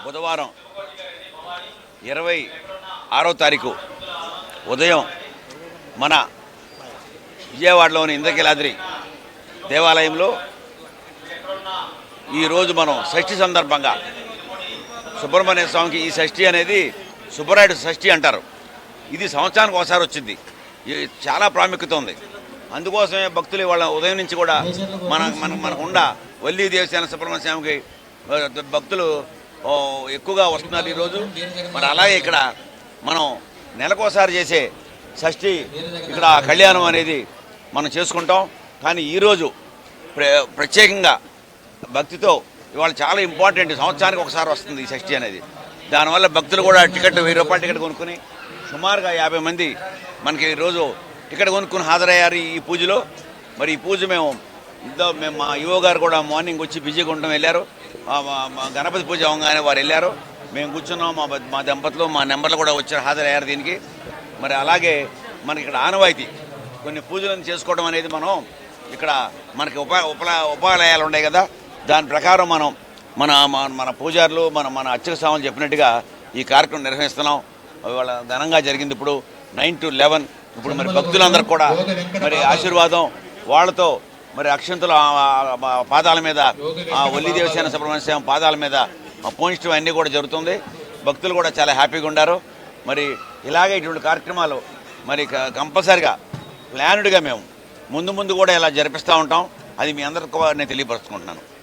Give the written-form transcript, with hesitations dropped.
బుధవారం 26వ తారీఖు ఉదయం మన విజయవాడలోని ఇంద్రకీలాద్రి దేవాలయంలో ఈరోజు మనం షష్ఠి సందర్భంగా సుబ్రహ్మణ్య స్వామికి ఈ షష్ఠి అనేది సుబ్బరాయుడు షష్ఠి అంటారు. ఇది సంవత్సరానికి ఒకసారి వచ్చింది. ఇది చాలా ప్రాముఖ్యత ఉంది. అందుకోసమే భక్తులు వాళ్ళ ఉదయం నుంచి కూడా మనకుండా వల్లి దేవసేన సుబ్రహ్మణ్య స్వామికి భక్తులు ఎక్కువగా వస్తున్నారు ఈరోజు. మరి అలాగే ఇక్కడ మనం నెలకోసారి చేసే షష్ఠి ఇక్కడ కళ్యాణం అనేది మనం చేసుకుంటాం. కానీ ఈరోజు ప్రత్యేకంగా భక్తితో ఇవాళ చాలా ఇంపార్టెంట్, సంవత్సరానికి ఒకసారి వస్తుంది ఈ షష్ఠి అనేది. దానివల్ల భక్తులు కూడా టికెట్ 1000 రూపాయల టికెట్ కొనుక్కుని సుమారుగా 50 మంది మనకి ఈరోజు టికెట్ కొనుక్కుని హాజరయ్యారు ఈ పూజలో. మరి ఈ పూజ మేము మా యువ గారు కూడా మార్నింగ్ వచ్చి బిజీగా ఉండడం వెళ్ళారు. మా గణపతి పూజ అవగానే వారు వెళ్ళారు. మేము కూర్చున్నాం, మా దంపతులు మా నెంబర్లు కూడా వచ్చారు, హాజరయ్యారు దీనికి. మరి అలాగే మనకి ఇక్కడ ఆనవాయితీ కొన్ని పూజలను చేసుకోవడం అనేది మనం ఇక్కడ మనకి ఉపాలయాలు ఉన్నాయి కదా, దాని ప్రకారం మనం మన పూజారులు మన అర్చక స్వాములు చెప్పినట్టుగా ఈ కార్యక్రమం నిర్వహిస్తున్నాం. వాళ్ళ ఘనంగా జరిగింది. ఇప్పుడు 9 to 11 ఇప్పుడు మరి భక్తులందరూ కూడా మరి ఆశీర్వాదం వాళ్ళతో మరి అక్షంతలు పాదాల మీద వల్లి దేవసేన సుబ్రహ్మణ్య స్వామి పాదాల మీద పోయించడం అన్నీ కూడా జరుగుతుంది. భక్తులు కూడా చాలా హ్యాపీగా ఉన్నారు. మరి ఇలాగే ఇటువంటి కార్యక్రమాలు మరి కంపల్సరిగా ప్లానుడ్గా మేము ముందు కూడా ఇలా జరిపిస్తూ ఉంటాం. అది మీ అందరికీ నేను తెలియపరుచుకుంటున్నాను.